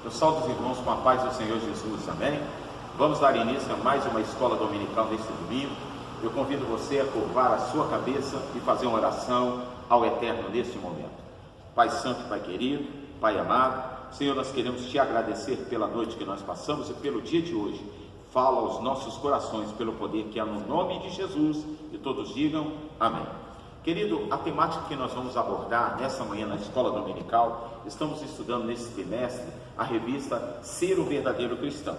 Eu saúdo os irmãos com a paz do Senhor Jesus, amém? Vamos dar início a mais uma escola dominical deste domingo. Eu convido você a curvar a sua cabeça e fazer uma oração ao Eterno neste momento. Pai Santo, Pai querido, Pai amado, Senhor, nós queremos te agradecer pela noite que nós passamos e pelo dia de hoje. Fala aos nossos corações pelo poder que há no nome de Jesus, e todos digam amém. Querido, a temática que nós vamos abordar nessa manhã na escola dominical, estamos estudando nesse trimestre a revista Ser o Verdadeiro Cristão.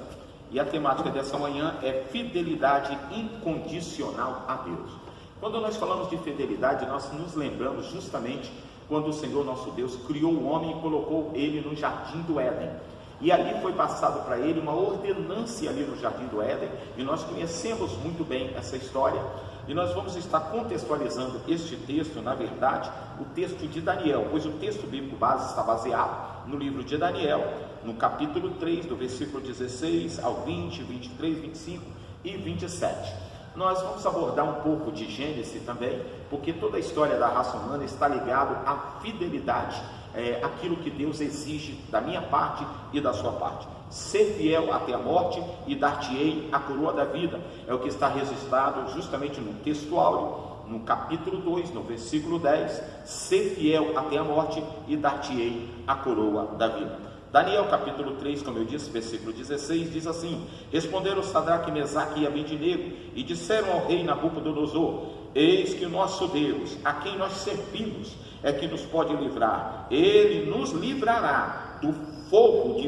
E a temática dessa manhã é fidelidade incondicional a Deus. Quando nós falamos de fidelidade, nós nos lembramos justamente quando o Senhor nosso Deus criou o homem e colocou ele no jardim do Éden. E ali foi passado para ele uma ordenância ali no jardim do Éden, e nós conhecemos muito bem essa história. E nós vamos estar contextualizando este texto, na verdade, o texto de Daniel, pois o texto bíblico base está baseado no livro de Daniel, no capítulo 3, do versículo 16 ao 20, 23, 25 e 27. Nós vamos abordar um pouco de Gênesis também, porque toda a história da raça humana está ligada à fidelidade, aquilo que Deus exige da minha parte e da sua parte. Ser fiel até a morte e dar-te-ei a coroa da vida. É o que está registrado justamente no texto áureo, no capítulo 2, no versículo 10. Ser fiel até a morte e dar-te-ei a coroa da vida. Daniel capítulo 3, como eu disse, versículo 16, diz assim: responderam Sadraque, Mesaque e Abednego e disseram ao rei Nabucodonosor: eis que o nosso Deus, a quem nós servimos, é que nos pode livrar. Ele nos livrará do forno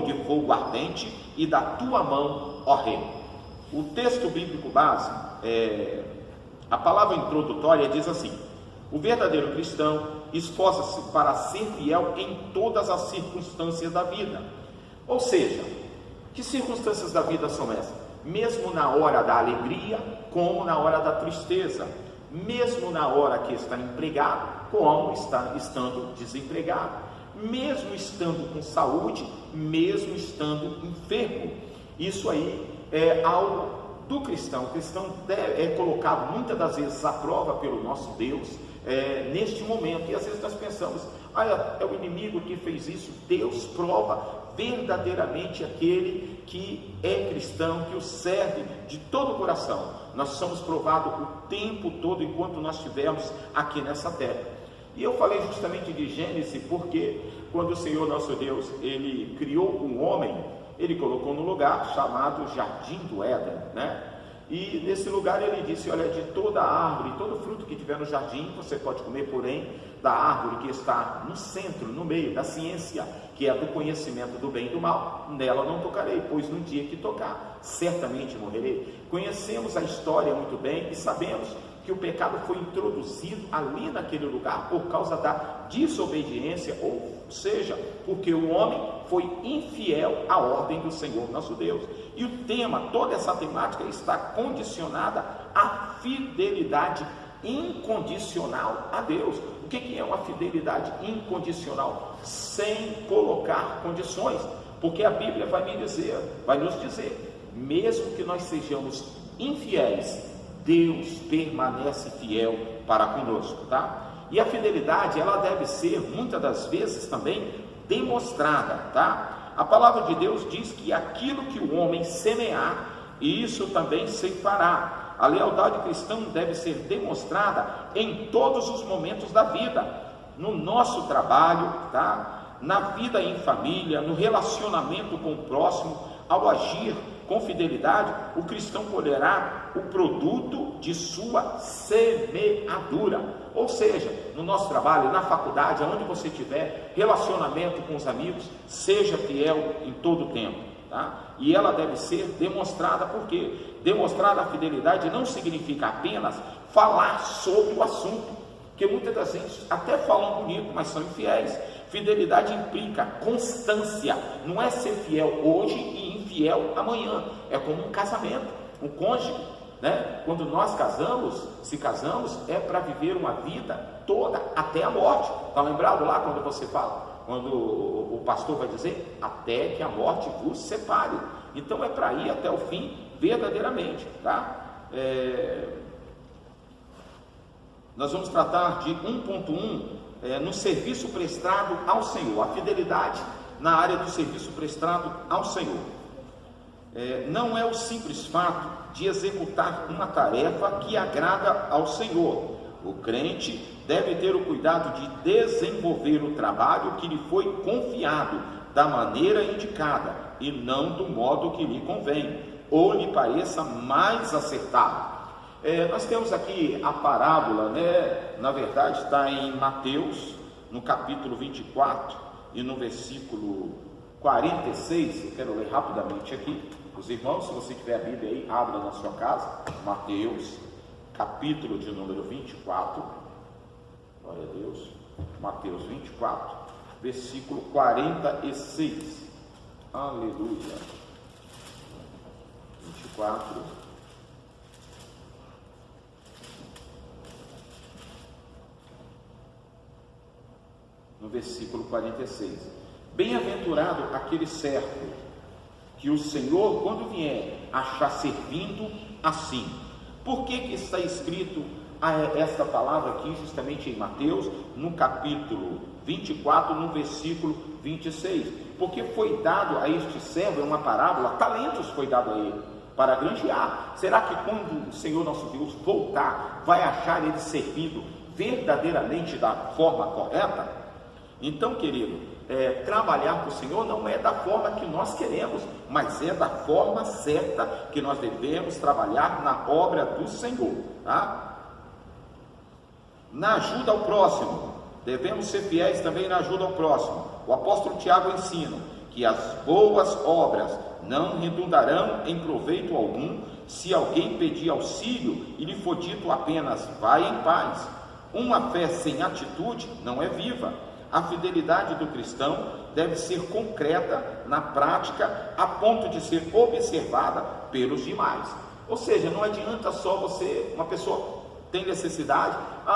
de fogo ardente e da tua mão, ó rei. O texto bíblico base, a palavra introdutória diz assim: o verdadeiro cristão esforça-se para ser fiel em todas as circunstâncias da vida. Ou seja, que circunstâncias da vida são essas? Mesmo na hora da alegria, como na hora da tristeza. Mesmo na hora que está empregado, como está estando desempregado. Mesmo estando com saúde, mesmo estando enfermo. Isso aí é algo do cristão. O cristão é colocado muitas das vezes à prova pelo nosso Deus neste momento. E às vezes nós pensamos: é o inimigo que fez isso. Deus prova verdadeiramente aquele que é cristão, que o serve de todo o coração. Nós somos provados o tempo todo enquanto nós estivermos aqui nessa terra. E eu falei justamente de Gênesis porque quando o Senhor nosso Deus, ele criou o homem, ele colocou no lugar chamado Jardim do Éden, né? E nesse lugar ele disse: olha, de toda árvore, todo fruto que tiver no jardim, você pode comer, porém, da árvore que está no centro, no meio da ciência, que é do conhecimento do bem e do mal, nela não tocarei, pois no dia que tocar, certamente morrerei. Conhecemos a história muito bem e sabemos que o pecado foi introduzido ali naquele lugar por causa da desobediência, ou seja, porque o homem foi infiel à ordem do Senhor nosso Deus. E o tema, toda essa temática está condicionada à fidelidade incondicional a Deus. O que é uma fidelidade incondicional? Sem colocar condições, porque a Bíblia vai nos dizer, mesmo que nós sejamos infiéis, Deus permanece fiel para conosco, tá? E a fidelidade, ela deve ser, muitas das vezes também, demonstrada, tá? A palavra de Deus diz que aquilo que o homem semear, isso também se fará. A lealdade cristã deve ser demonstrada em todos os momentos da vida, no nosso trabalho, tá? Na vida em família, no relacionamento com o próximo. Ao agir com fidelidade, o cristão colherá o produto de sua semeadura. Ou seja, no nosso trabalho, na faculdade, aonde você estiver, relacionamento com os amigos, seja fiel em todo o tempo, tá? E ela deve ser demonstrada, porque demonstrar a fidelidade não significa apenas falar sobre o assunto, porque muitas das vezes até falam bonito, mas são infiéis. Fidelidade implica constância, não é ser fiel hoje e infiel amanhã. É como um casamento, um cônjuge, né? Quando nós se casamos, é para viver uma vida toda até a morte. Está lembrado lá quando você fala, quando o pastor vai dizer: até que a morte vos separe. Então é para ir até o fim verdadeiramente, tá? Nós vamos tratar de 1.1 no serviço prestado ao Senhor. A fidelidade na área do serviço prestado ao Senhor. Não é o simples fato de executar uma tarefa que agrada ao Senhor. O crente deve ter o cuidado de desenvolver o trabalho que lhe foi confiado da maneira indicada e não do modo que lhe convém ou lhe pareça mais acertado. Nós temos aqui a parábola, na verdade está em Mateus, no capítulo 24 e no versículo 46, eu quero ler rapidamente aqui. Os irmãos, se você tiver a Bíblia aí, abra na sua casa, Mateus, capítulo de número 24, glória a Deus, Mateus 24, versículo 46, aleluia, 24, no versículo 46, bem-aventurado aquele servo que o Senhor, quando vier, achar servindo assim. Por que está escrito esta palavra aqui, justamente em Mateus, no capítulo 24, no versículo 26? Porque foi dado a este servo, é uma parábola, talentos foi dado a ele, para granjear. Será que quando o Senhor nosso Deus voltar, vai achar ele servindo verdadeiramente da forma correta? Então, querido, trabalhar para o Senhor não é da forma que nós queremos, mas é da forma certa que nós devemos trabalhar na obra do Senhor, tá? Na ajuda ao próximo, devemos ser fiéis também na ajuda ao próximo. O apóstolo Tiago ensina que as boas obras não redundarão em proveito algum se alguém pedir auxílio e lhe for dito apenas, vai em paz. Uma fé sem atitude não é viva. A fidelidade do cristão deve ser concreta na prática, a ponto de ser observada pelos demais. Ou seja, não adianta só você, uma pessoa tem necessidade,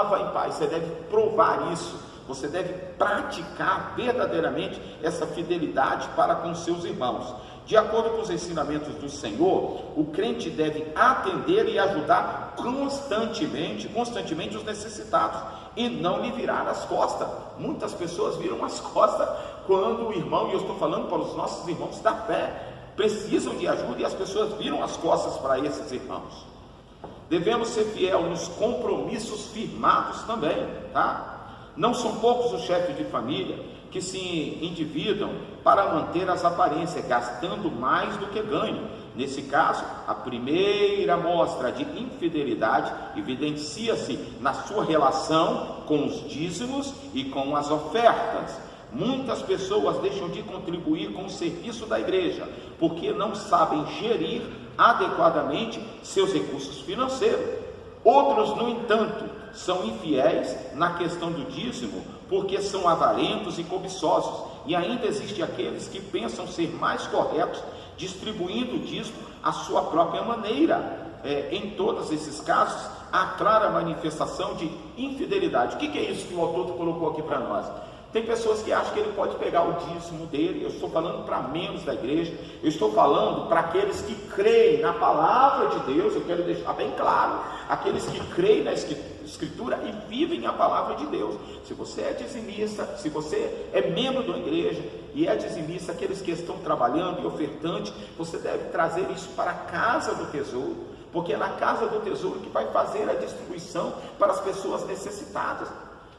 vai em paz. Você deve provar isso, você deve praticar verdadeiramente essa fidelidade para com seus irmãos. De acordo com os ensinamentos do Senhor, o crente deve atender e ajudar constantemente os necessitados e não lhe virar as costas. Muitas pessoas viram as costas quando o irmão, e eu estou falando para os nossos irmãos da fé, precisam de ajuda e as pessoas viram as costas para esses irmãos. Devemos ser fiel nos compromissos firmados também, tá? Não são poucos os chefes de família que se endividam para manter as aparências, gastando mais do que ganham. Nesse caso, a primeira mostra de infidelidade evidencia-se na sua relação com os dízimos e com as ofertas. Muitas pessoas deixam de contribuir com o serviço da igreja, porque não sabem gerir adequadamente seus recursos financeiros. Outros, no entanto, são infiéis na questão do dízimo, porque são avarentos e cobiçosos, e ainda existem aqueles que pensam ser mais corretos, distribuindo o dízimo à sua própria maneira. Em todos esses casos, há clara manifestação de infidelidade. O que é isso que o autor colocou aqui para nós? Tem pessoas que acham que ele pode pegar o dízimo dele. Eu estou falando para membros da igreja, eu estou falando para aqueles que creem na palavra de Deus. Eu quero deixar bem claro, aqueles que creem na Escritura e vivem a palavra de Deus. Se você é dizimista, se você é membro da igreja e é dizimista, aqueles que estão trabalhando e ofertante, você deve trazer isso para a casa do tesouro, porque é na casa do tesouro que vai fazer a distribuição para as pessoas necessitadas.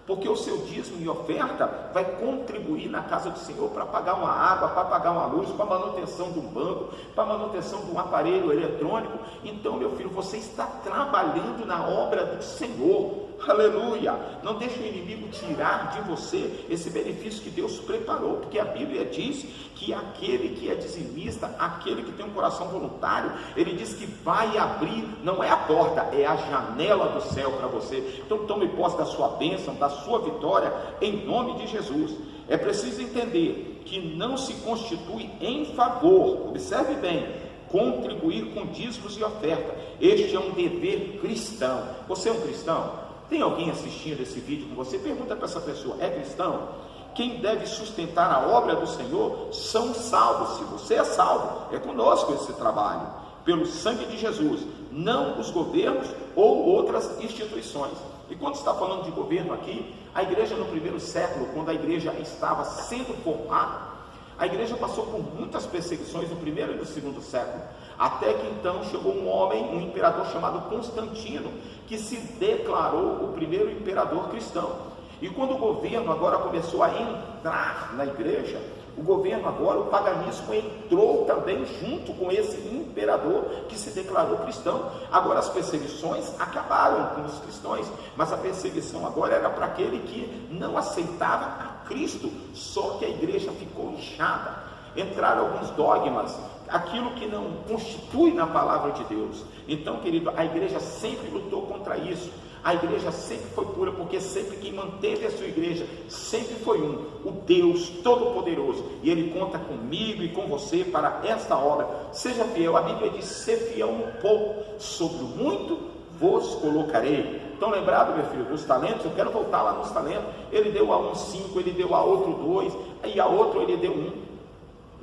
Porque o seu dízimo e oferta vai contribuir na casa do Senhor para pagar uma água, para pagar uma luz, para manutenção de um banco, para manutenção de um aparelho eletrônico. Então, meu filho, você está trabalhando na obra do Senhor. Aleluia! Não deixe o inimigo tirar de você esse benefício que Deus preparou, porque a Bíblia diz que aquele que é dizimista, aquele que tem um coração voluntário, ele diz que vai abrir, não é a porta, é a janela do céu para você. Então tome posse da sua bênção, da sua vitória, em nome de Jesus. É preciso entender que não se constitui em favor, observe bem, contribuir com dízimos e oferta. Este é um dever cristão. Você é um cristão? Tem alguém assistindo esse vídeo com você? Pergunta para essa pessoa, é cristão? Quem deve sustentar a obra do Senhor são salvos. Se você é salvo, é conosco esse trabalho, pelo sangue de Jesus, não os governos ou outras instituições. E quando está falando de governo aqui, a igreja no primeiro século, quando a igreja estava sendo formada, A igreja passou por muitas perseguições no primeiro e no segundo século, até que então chegou um homem, um imperador chamado Constantino, que se declarou o primeiro imperador cristão. E quando o governo agora começou a entrar na igreja, o governo agora, o paganismo entrou também junto com esse imperador que se declarou cristão. Agora as perseguições acabaram com os cristãos, mas a perseguição agora era para aquele que não aceitava a Cristo, só que a igreja ficou inchada. Entraram alguns dogmas, aquilo que não constitui na palavra de Deus. Então, querido, a igreja sempre lutou contra isso. A igreja sempre foi pura, porque sempre quem manteve a sua igreja sempre foi o Deus Todo-Poderoso. E Ele conta comigo e com você para esta obra. Seja fiel. A Bíblia diz: ser fiel no pouco, sobre o muito vos colocarei. Estão lembrados, meu filho, dos talentos? Eu quero voltar lá nos talentos. Ele deu a um 5, ele deu a outro 2, e a outro ele deu 1.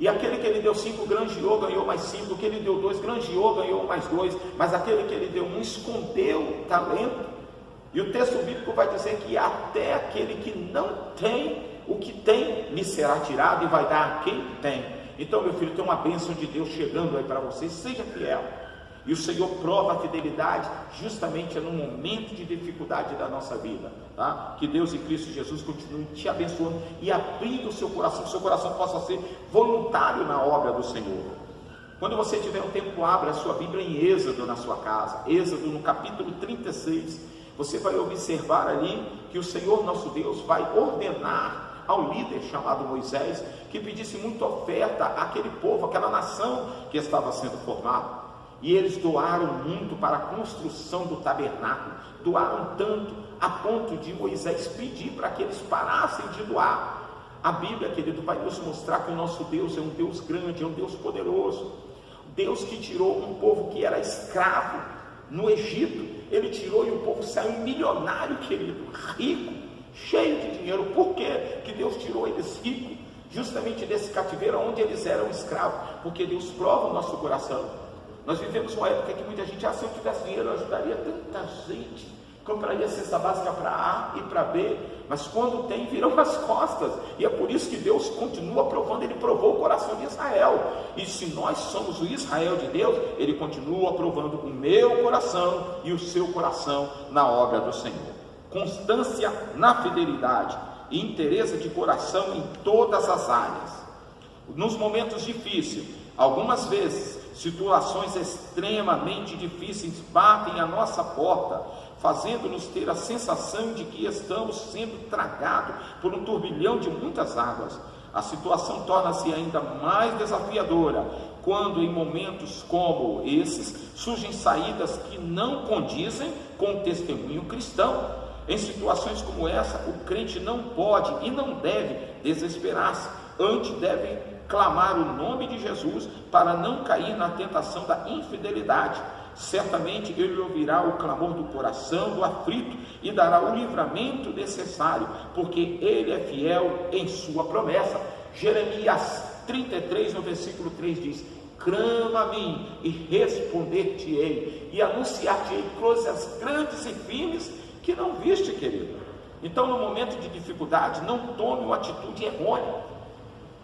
E aquele que ele deu 5 granjeou, ganhou mais 5. O que ele deu 2 granjeou, ganhou mais 2. Mas aquele que ele deu 1 escondeu o talento. E o texto bíblico vai dizer que até aquele que não tem, o que tem lhe será tirado e vai dar a quem tem. Então, meu filho, tem uma bênção de Deus chegando aí para você. Seja fiel. E o Senhor prova a fidelidade justamente no momento de dificuldade da nossa vida, tá? Que Deus em Cristo Jesus continue te abençoando e abrindo o seu coração, que o seu coração possa ser voluntário na obra do Senhor. Quando você tiver um tempo, abra a sua Bíblia em Êxodo na sua casa. Êxodo no capítulo 36. Você vai observar ali que o Senhor nosso Deus vai ordenar ao líder chamado Moisés que pedisse muita oferta àquele povo, àquela nação que estava sendo formada. E eles doaram muito para a construção do tabernáculo, doaram tanto a ponto de Moisés pedir para que eles parassem de doar. A Bíblia, querido, vai nos mostrar que o nosso Deus é um Deus grande, é um Deus poderoso. Deus que tirou um povo que era escravo no Egito, Ele tirou e o povo saiu milionário, querido, rico, cheio de dinheiro. Por quê que Deus tirou eles ricos? Justamente desse cativeiro onde eles eram escravos, porque Deus prova o nosso coração. Nós vivemos uma época que muita gente, se eu tivesse dinheiro eu ajudaria tanta gente, compraria cesta básica para A e para B, mas quando tem, viram as costas. E é por isso que Deus continua provando. Ele provou o coração de Israel, e se nós somos o Israel de Deus, Ele continua provando o meu coração e o seu coração na obra do Senhor. Constância na fidelidade e interesse de coração em todas as áreas. Nos momentos difíceis, algumas vezes, situações extremamente difíceis batem à nossa porta, fazendo-nos ter a sensação de que estamos sendo tragados por um turbilhão de muitas águas. A situação torna-se ainda mais desafiadora quando, em momentos como esses, surgem saídas que não condizem com o testemunho cristão. Em situações como essa, o crente não pode e não deve desesperar-se, antes deve clamar o nome de Jesus para não cair na tentação da infidelidade. Certamente Ele ouvirá o clamor do coração do aflito e dará o livramento necessário, porque Ele é fiel em sua promessa. Jeremias 33, no versículo 3 diz: clama a mim e responder-te-ei, e anunciar-te-ei coisas grandes e firmes que não viste, querido. Então, no momento de dificuldade, não tome uma atitude errônea.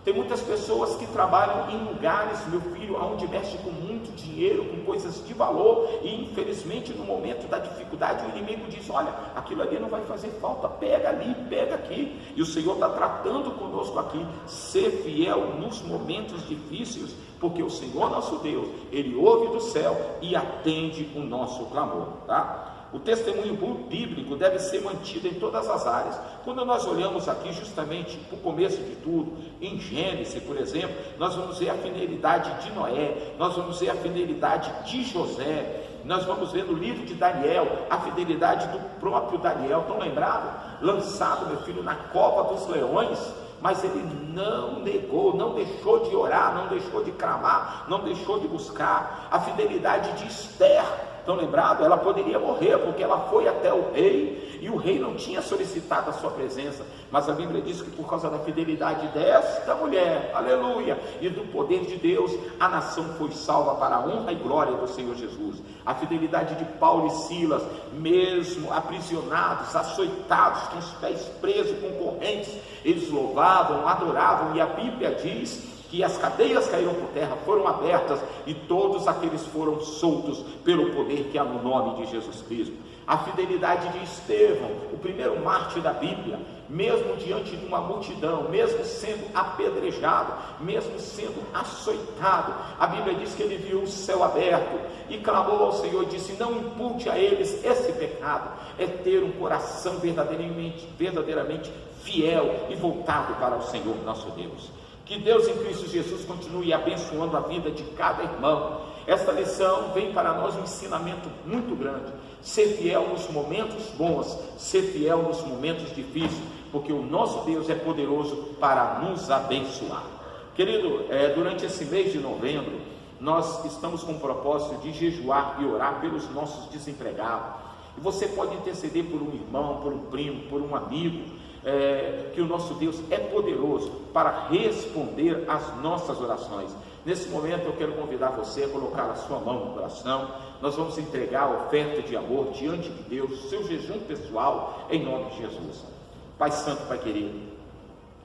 Tem muitas pessoas que trabalham em lugares, meu filho, onde mexe com muito dinheiro, com coisas de valor, e infelizmente no momento da dificuldade o inimigo diz: olha, aquilo ali não vai fazer falta, pega ali, pega aqui. E o Senhor está tratando conosco aqui, ser fiel nos momentos difíceis, porque o Senhor nosso Deus, Ele ouve do céu e atende o nosso clamor, tá? O testemunho bíblico deve ser mantido em todas as áreas. Quando nós olhamos aqui justamente para o começo de tudo, em Gênesis, por exemplo, nós vamos ver a fidelidade de Noé, nós vamos ver a fidelidade de José, nós vamos ver no livro de Daniel, a fidelidade do próprio Daniel. Estão lembrados? Lançado, meu filho, na cova dos leões, mas ele não negou, não deixou de orar, não deixou de clamar, não deixou de buscar. A fidelidade de Esther, estão lembrados? Ela poderia morrer, porque ela foi até o rei, e o rei não tinha solicitado a sua presença, mas a Bíblia diz que por causa da fidelidade desta mulher, aleluia, e do poder de Deus, a nação foi salva para a honra e glória do Senhor Jesus. A fidelidade de Paulo e Silas, mesmo aprisionados, açoitados, com os pés presos, com correntes, eles louvavam, adoravam, e a Bíblia diz que as cadeias caíram por terra, foram abertas, e todos aqueles foram soltos pelo poder que há no nome de Jesus Cristo. A fidelidade de Estevão, o primeiro mártir da Bíblia, mesmo diante de uma multidão, mesmo sendo apedrejado, mesmo sendo açoitado, a Bíblia diz que ele viu o céu aberto e clamou ao Senhor, disse: não impute a eles esse pecado. É ter um coração verdadeiramente fiel e voltado para o Senhor nosso Deus. Que Deus em Cristo Jesus continue abençoando a vida de cada irmão. Esta lição vem para nós um ensinamento muito grande: ser fiel nos momentos bons, ser fiel nos momentos difíceis, porque o nosso Deus é poderoso para nos abençoar. Querido, durante esse mês de novembro, nós estamos com o propósito de jejuar e orar pelos nossos desempregados. E você pode interceder por um irmão, por um primo, por um amigo, que o nosso Deus é poderoso para responder às nossas orações. Nesse momento eu quero convidar você a colocar a sua mão no coração. Nós vamos entregar a oferta de amor diante de Deus, seu jejum pessoal, em nome de Jesus. Pai Santo, Pai querido,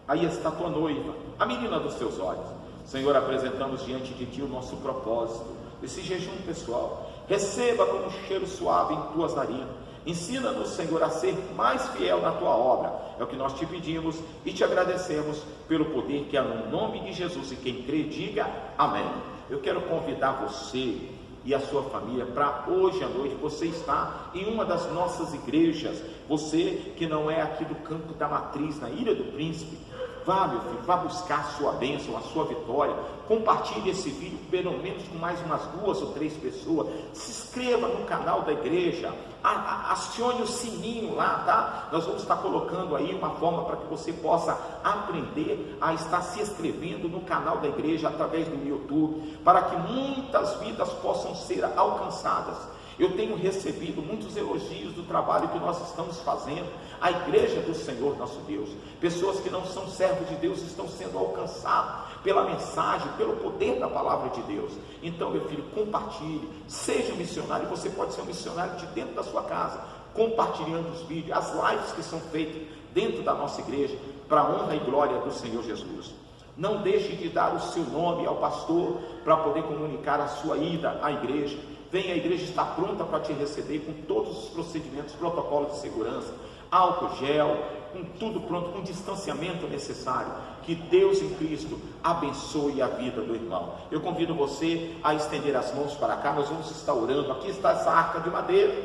aí está a tua noiva, a menina dos teus olhos. Senhor, apresentamos diante de Ti o nosso propósito, esse jejum pessoal. Receba como um cheiro suave em tuas narinas. Ensina-nos, Senhor, a ser mais fiel na Tua obra. É o que nós Te pedimos e Te agradecemos pelo poder que há no nome de Jesus. E quem crê, diga amém. Eu quero convidar você e a sua família para hoje à noite você está em uma das nossas igrejas. Você que não é aqui do Campo da Matriz, na Ilha do Príncipe, vá, meu filho, vá buscar a sua bênção, a sua vitória. Compartilhe esse vídeo pelo menos com mais umas 2 ou 3 pessoas. Se inscreva no canal da igreja, acione o sininho lá, tá? Nós vamos estar colocando aí uma forma para que você possa aprender a estar se inscrevendo no canal da igreja através do YouTube, para que muitas vidas possam ser alcançadas. Eu tenho recebido muitos elogios do trabalho que nós estamos fazendo, a igreja do Senhor nosso Deus. Pessoas que não são servos de Deus estão sendo alcançadas pela mensagem, pelo poder da palavra de Deus. Então, meu filho, compartilhe, seja um missionário. Você pode ser um missionário de dentro da sua casa, compartilhando os vídeos, as lives que são feitas dentro da nossa igreja, para a honra e glória do Senhor Jesus. Não deixe de dar o seu nome ao pastor para poder comunicar a sua ida à igreja. Vem, a igreja está pronta para te receber com todos os procedimentos, protocolos de segurança, álcool gel, com tudo pronto, com o distanciamento necessário. Que Deus em Cristo abençoe a vida do irmão. Eu convido você a estender as mãos para cá, nós vamos estar orando. Aqui está essa arca de madeira,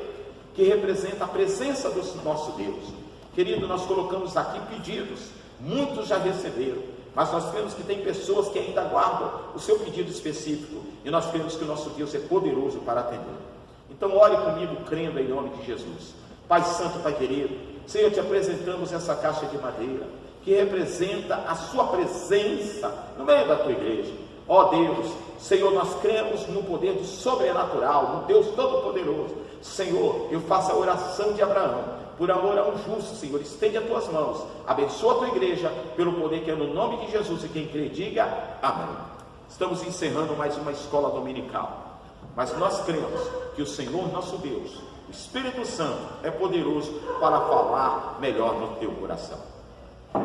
que representa a presença do nosso Deus. Querido, nós colocamos aqui pedidos, muitos já receberam, mas nós cremos que tem pessoas que ainda aguardam o seu pedido específico, e nós cremos que o nosso Deus é poderoso para atender. Então ore comigo, crendo em nome de Jesus. Pai Santo, Pai querido, Senhor, te apresentamos essa caixa de madeira, que representa a sua presença no meio da tua igreja. Ó Deus, Senhor, nós cremos no poder do sobrenatural, no Deus Todo-Poderoso. Senhor, eu faço a oração de Abraão, por amor a um justo, Senhor, estende as tuas mãos, abençoa a tua igreja, pelo poder que é no nome de Jesus, e quem crê, diga amém. Estamos encerrando mais uma escola dominical, mas nós cremos que o Senhor nosso Deus, o Espírito Santo, é poderoso para falar melhor no teu coração.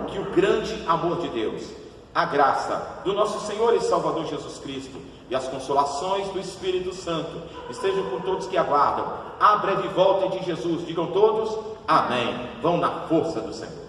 Que o grande amor de Deus, a graça do nosso Senhor e Salvador Jesus Cristo e as consolações do Espírito Santo estejam com todos que aguardam a breve volta de Jesus. Digam todos, amém. Vão na força do Senhor.